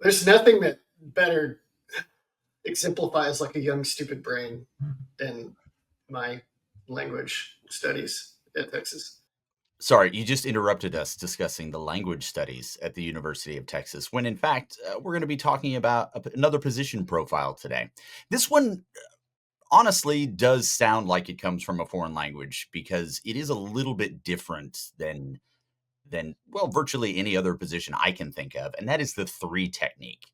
There's nothing that better exemplifies like a young, stupid brain than my language studies at Texas. Sorry, you just interrupted us discussing the language studies at the University of Texas, when in fact, we're going to be talking about another position profile today. This one honestly does sound like it comes from a foreign language because it is a little bit different than well, virtually any other position I can think of, and that is the three technique.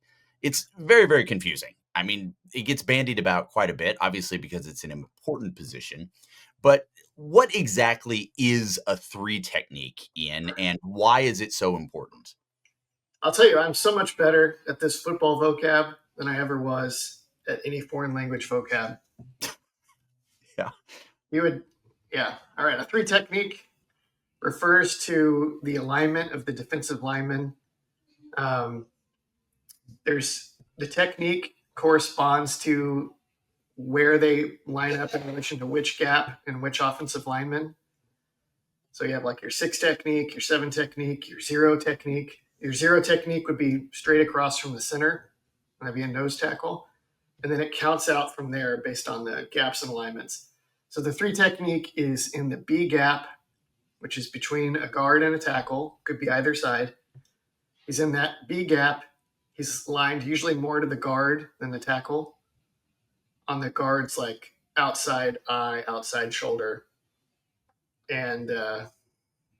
It's very, very confusing. I mean, it gets bandied about quite a bit, obviously, because it's an important position. But what exactly is a three technique, Ian, and why is it so important? I'll tell you, I'm so much better at this football vocab than I ever was at any foreign language vocab. Yeah. You would, yeah. All right. A three technique refers to the alignment of the defensive lineman. Um, there's the technique corresponds to where they line up in relation to which gap and which offensive lineman. So you have like your six technique, your seven technique, your zero technique. Your zero technique would be straight across from the center, and that'd be a nose tackle. And then it counts out from there based on the gaps and alignments. So the three technique is in the B gap, which is between a guard and a tackle, could be either side. He's in that B gap. He's lined usually more to the guard than the tackle. On the guard's like outside eye, outside shoulder. And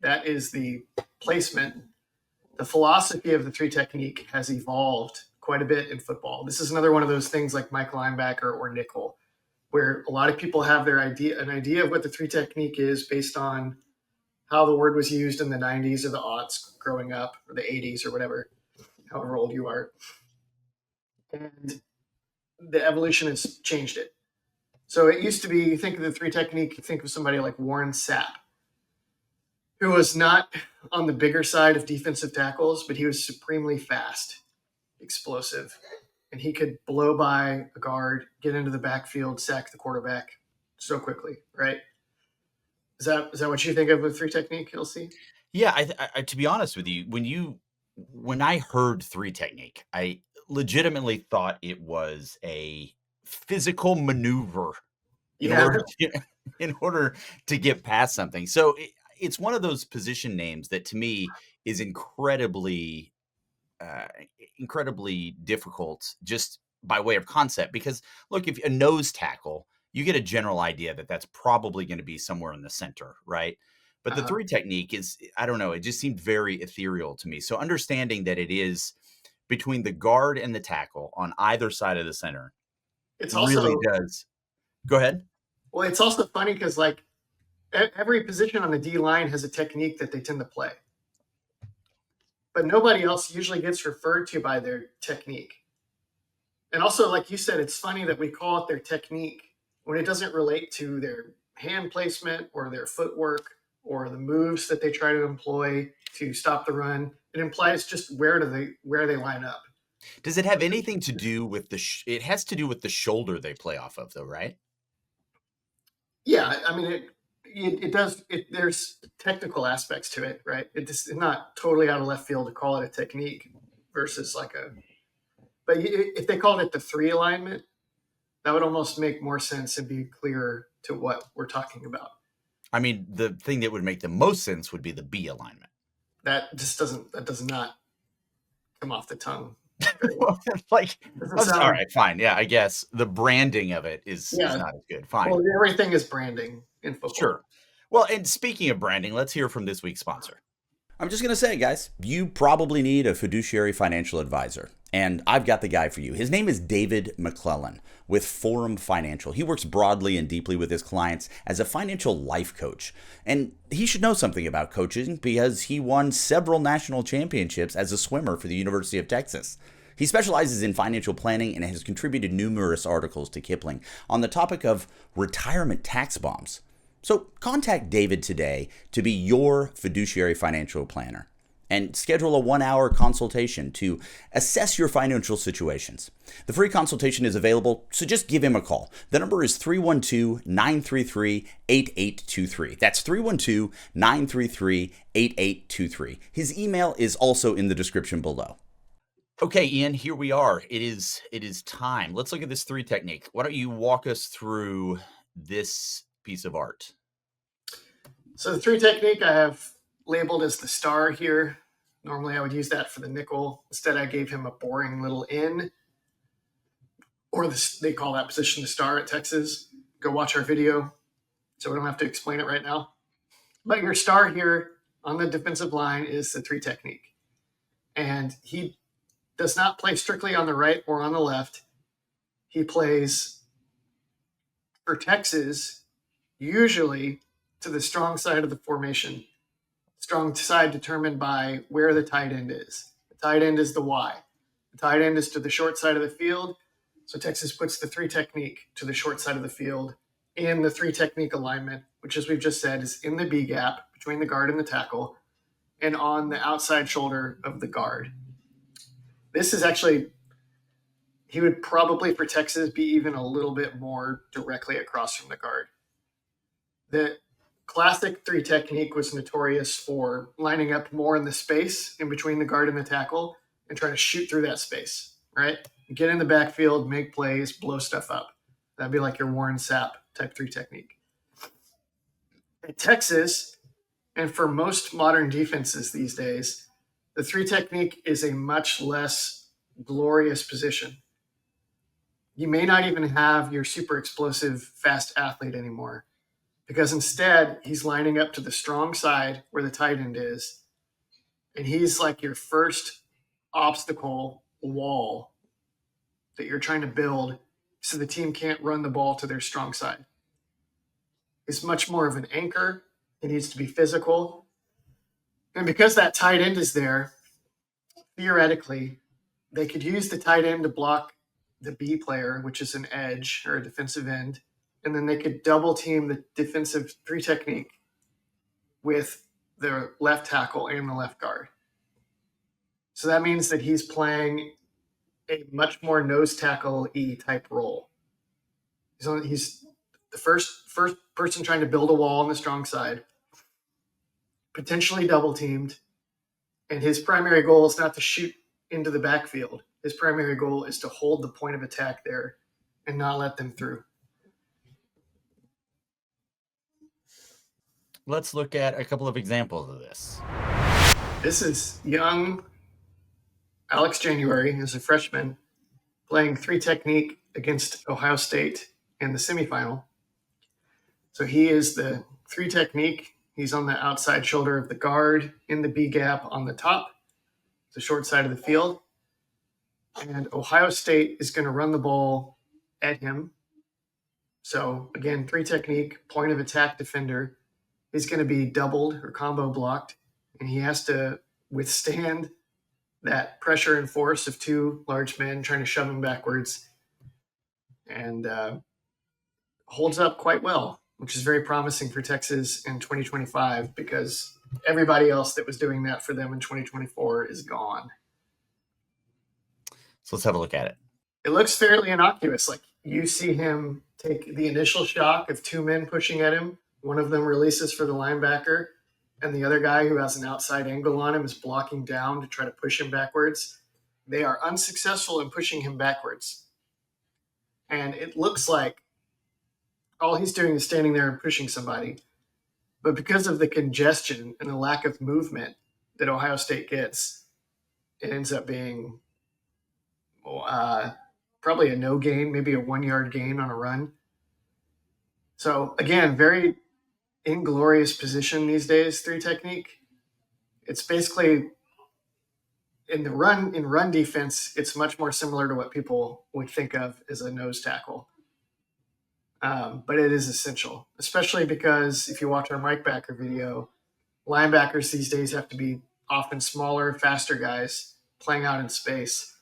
that is the placement. The philosophy of the three technique has evolved quite a bit in football. This is another one of those things like Mike linebacker or nickel, where a lot of people have an idea of what the three technique is based on how the word was used in the 90s or the aughts growing up, or the 80s or whatever, however old you are. And the evolution has changed it. So it used to be, you think of the three technique, you think of somebody like Warren Sapp, who was not on the bigger side of defensive tackles, but he was supremely fast, explosive, and he could blow by a guard, get into the backfield, sack the quarterback so quickly, right? Is that what you think of with three technique, Kelsey? Yeah, to be honest with you, when I heard three technique, I legitimately thought it was a physical maneuver in Yeah, order to, in order to get past something. So it's one of those position names that to me is uh, incredibly difficult just by way of concept. Because look, if a nose tackle, you get a general idea that that's probably going to be somewhere in the center, right? But the uh, three technique is, I don't know, it just seemed very ethereal to me. So understanding that it is between the guard and the tackle on either side of the center it's really also does. Go ahead. well, it's also funny because like every position on the D line has a technique that they tend to play, but nobody else usually gets referred to by their technique. And also, like you said, it's funny that we call it their technique when it doesn't relate to their hand placement or their footwork or the moves that they try to employ to stop the run. It implies just where they line up. Does it have anything to do with it has to do with the shoulder they play off of though, right? Yeah, I mean it does. There's technical aspects to it, right? It's not totally out of left field to call it a technique versus like a. But if they called it the three alignment, that would almost make more sense and be clearer to what we're talking about. I mean, the thing that would make the most sense would be the B alignment. That just doesn't. That does not come off the tongue very well. Like, It doesn't all sound. right, fine. Yeah, I guess the branding of it is Yeah. not as good. Fine. Well, everything is branding in football. Sure. Well, and speaking of branding, let's hear from this week's sponsor. I'm just going to say, guys, you probably need a fiduciary financial advisor. And I've got the guy for you. His name is David McClellan with Forum Financial. He works broadly and deeply with his clients as a financial life coach. And he should know something about coaching because he won several national championships as a swimmer for the University of Texas. He specializes in financial planning and has contributed numerous articles to Kipling on the topic of retirement tax bombs. So contact David today to be your fiduciary financial planner and schedule a 1-hour consultation to assess your financial situations. The free consultation is available, so just give him a call. The number is 312-933-8823. That's 312-933-8823. His email is also in the description below. Okay, Ian, here we are. It is time. Let's look at this 3 technique. Why don't you walk us through this piece of art? So the 3 technique I have labeled as the star here. Normally I would use that for the nickel. Instead, I gave him a boring little in, or they call that position the star at Texas. Go watch our video, so we don't have to explain it right now. But your star here on the defensive line is the 3 technique. And he does not play strictly on the right or on the left. He plays, for Texas, usually to the strong side of the formation. Strong side determined by where the tight end is. The tight end is the Y. The tight end is to the short side of the field. So Texas puts the 3 technique to the short side of the field in the 3 technique alignment, which, as we've just said, is in the B gap between the guard and the tackle and on the outside shoulder of the guard. This is actually, he would probably for Texas be even a little bit more directly across from the guard. The classic 3 technique was notorious for lining up more in the space in between the guard and the tackle and trying to shoot through that space, right? Get in the backfield, make plays, blow stuff up. That'd be like your Warren Sapp type 3 technique. At Texas, and for most modern defenses these days, the 3 technique is a much less glorious position. You may not even have your super explosive fast athlete anymore, because instead he's lining up to the strong side where the tight end is, and he's like your first obstacle wall that you're trying to build so the team can't run the ball to their strong side. It's much more of an anchor. It needs to be physical. And because that tight end is there, theoretically, they could use the tight end to block the B player, which is an edge or a defensive end, and then they could double team the defensive 3 technique with the left tackle and the left guard. So that means that he's playing a much more nose tackle-y type role. He's the first person trying to build a wall on the strong side, potentially double teamed, and his primary goal is not to shoot into the backfield. His primary goal is to hold the point of attack there and not let them through. Let's look at a couple of examples of this. This is young Alex January as a freshman playing 3 technique against Ohio State in the semifinal. So he is the 3 technique. He's on the outside shoulder of the guard in the B gap on the top, the short side of the field. And Ohio State is going to run the ball at him. So again, 3 technique, point of attack defender. He's going to be doubled or combo blocked, and he has to withstand that pressure and force of 2 large men trying to shove him backwards, and holds up quite well, which is very promising for Texas in 2025 because everybody else that was doing that for them in 2024 is gone. So let's have a look at it. It looks fairly innocuous. Like you see him take the initial shock of 2 men pushing at him. One of them releases for the linebacker, and the other guy who has an outside angle on him is blocking down to try to push him backwards. They are unsuccessful in pushing him backwards. And it looks like all he's doing is standing there and pushing somebody. But because of the congestion and the lack of movement that Ohio State gets, it ends up being probably a no gain, maybe a 1-yard gain on a run. So again, very inglorious position these days, 3 technique. It's basically in run defense, it's much more similar to what people would think of as a nose tackle. But it is essential, especially because if you watch our Mike Backer video, linebackers these days have to be often smaller, faster guys playing out in space.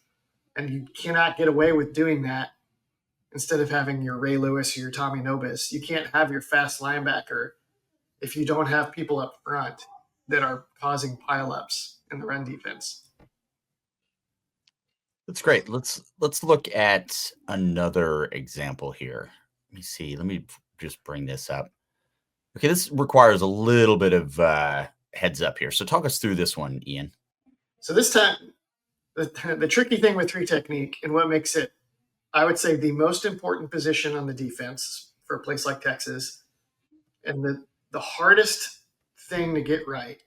And you cannot get away with doing that instead of having your Ray Lewis or your Tommy Nobis. You can't have your fast linebacker if you don't have people up front that are causing pileups in the run defense. That's great. Let's look at another example here. Let me see. Let me just bring this up. Okay, this requires a little bit of heads up here. So talk us through this one, Ian. So this time, The tricky thing with three technique and what makes it, I would say, the most important position on the defense for a place like Texas, and the hardest thing to get right,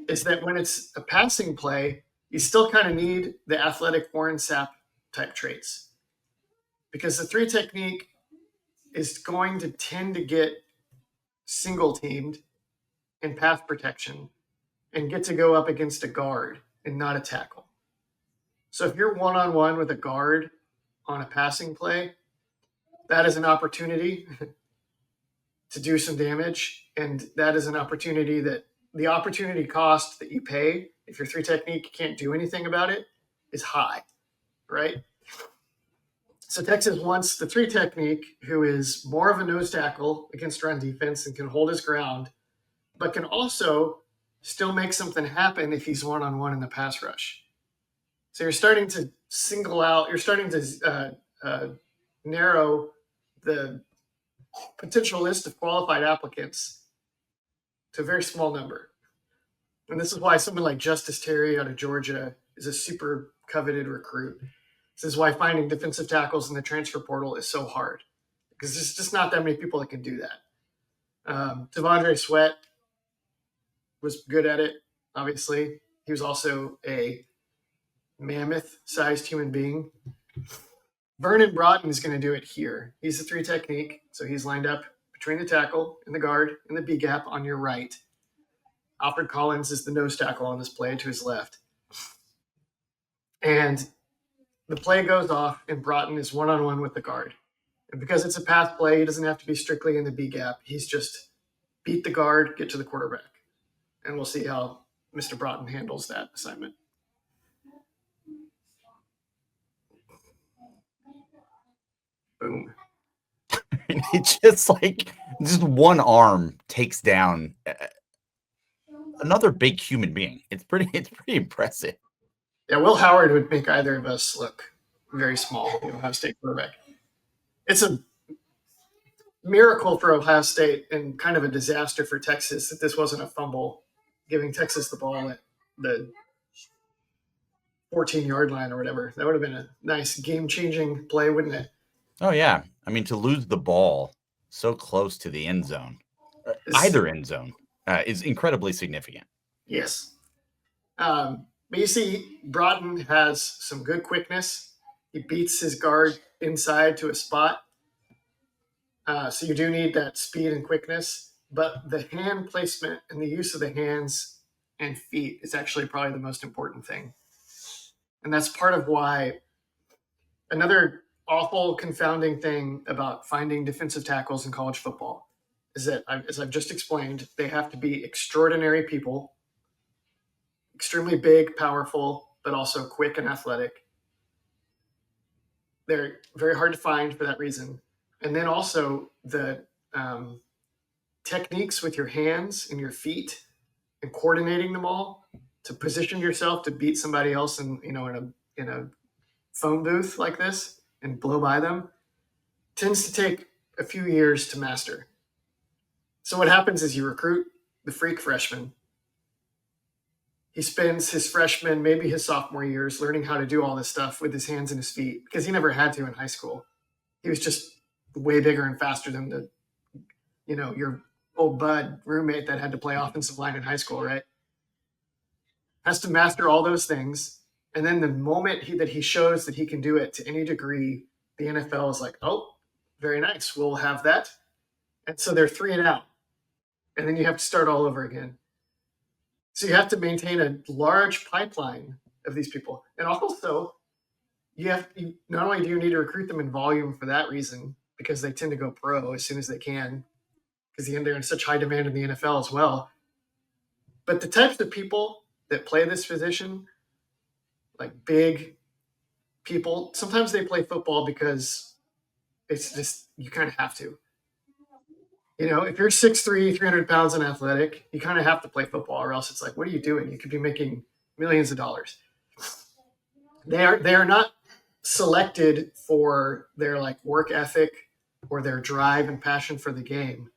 is that when it's a passing play, you still kind of need the athletic Warren Sapp type traits. Because the three technique is going to tend to get single teamed in pass protection and get to go up against a guard and not a tackle. So if you're one-on-one with a guard on a passing play, that is an opportunity to do some damage. And that is an opportunity that the opportunity cost that you pay if your three technique can't do anything about it is high, right? So Texas wants the three technique, who is more of a nose tackle against run defense and can hold his ground, but can also still make something happen if he's one-on-one in the pass rush. So you're starting to single out, you're starting to narrow the potential list of qualified applicants to a very small number. And this is why someone like Justice Terry out of Georgia is a super coveted recruit. This is why finding defensive tackles in the transfer portal is so hard, because there's just not that many people that can do that. Devondre Sweat was good at it, obviously. He was also a mammoth-sized human being. Vernon Broughton is going to do it here. He's a three technique, so he's lined up between the tackle and the guard and the B gap on your right. Alfred Collins is the nose tackle on this play to his left. And the play goes off, and Broughton is one-on-one with the guard. And because it's a pass play, he doesn't have to be strictly in the B gap. He's just beat the guard, get to the quarterback. And we'll see how Mr. Broughton handles that assignment. Boom. It's just one arm takes down another big human being. It's pretty impressive. Yeah, Will Howard would make either of us look very small, the Ohio State quarterback. It's a miracle for Ohio State and kind of a disaster for Texas that this wasn't a fumble, giving Texas the ball at the 14-yard line or whatever. That would have been a nice game-changing play, wouldn't it? Oh, yeah. I mean, to lose the ball so close to the end zone, either end zone, is incredibly significant. Yes. But you see, Broughton has some good quickness. He beats his guard inside to a spot. So you do need that speed and quickness. But the hand placement and the use of the hands and feet is actually probably the most important thing. And that's part of why another awful confounding thing about finding defensive tackles in college football is that, as I've just explained, they have to be extraordinary people, extremely big, powerful, but also quick and athletic. They're very hard to find for that reason. And then also the techniques with your hands and your feet and coordinating them all to position yourself to beat somebody else in a phone booth like this and blow by them tends to take a few years to master. So what happens is you recruit the freak freshman. He spends his freshman, maybe his sophomore years, learning how to do all this stuff with his hands and his feet because he never had to in high school. He was just way bigger and faster than your old bud roommate that had to play offensive line in high school, right? Has to master all those things. And then the moment that he shows that he can do it to any degree, the NFL is like, oh, very nice. We'll have that. And so they're 3 and out. And then you have to start all over again. So you have to maintain a large pipeline of these people. And also, not only do you need to recruit them in volume for that reason, because they tend to go pro as soon as they can, because they're in such high demand in the NFL as well. But the types of people that play this position, like big people, sometimes they play football because it's just, you kind of have to. If you're 6'3", 300 pounds and athletic, you kind of have to play football, or else it's like, what are you doing? You could be making millions of dollars. They are not selected for their work ethic or their drive and passion for the game.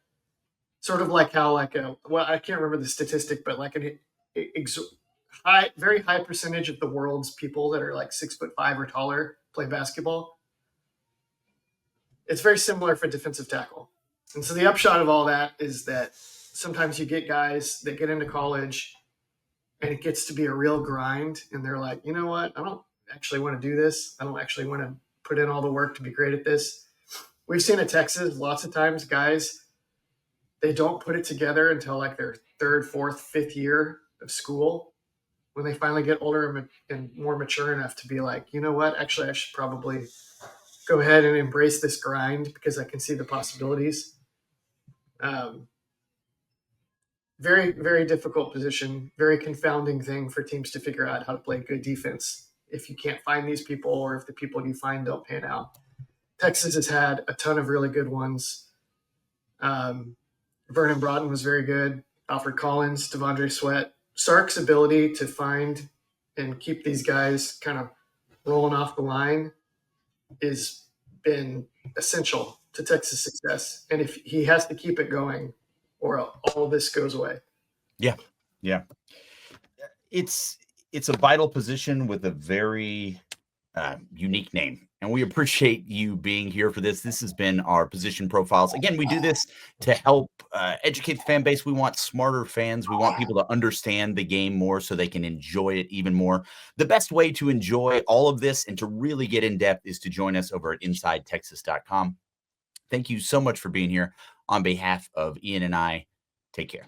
Sort of like how I can't remember the statistic, but very high percentage of the world's people that are like 6'5" or taller play basketball. It's very similar for defensive tackle. And so the upshot of all that is that sometimes you get guys that get into college and it gets to be a real grind. And they're like, you know what? I don't actually want to do this. I don't actually want to put in all the work to be great at this. We've seen at Texas lots of times guys, they don't put it together until like their third, fourth, fifth year of school, when they finally get older and more mature enough to be like, you know what? Actually, I should probably go ahead and embrace this grind because I can see the possibilities. Very, very difficult position, very confounding thing for teams to figure out how to play good defense if you can't find these people or if the people you find don't pan out. Texas has had a ton of really good ones. Vernon Broughton was very good. Alfred Collins, Devondre Sweat. Sark's ability to find and keep these guys kind of rolling off the line has been essential to Texas' success. And if he has to keep it going, or all of this goes away. Yeah. It's a vital position with a very unique name. And we appreciate you being here for this. This has been our position profiles. Again, we do this to help educate the fan base. We want smarter fans. We want people to understand the game more so they can enjoy it even more. The best way to enjoy all of this and to really get in depth is to join us over at InsideTexas.com. Thank you so much for being here. On behalf of Ian and I, take care.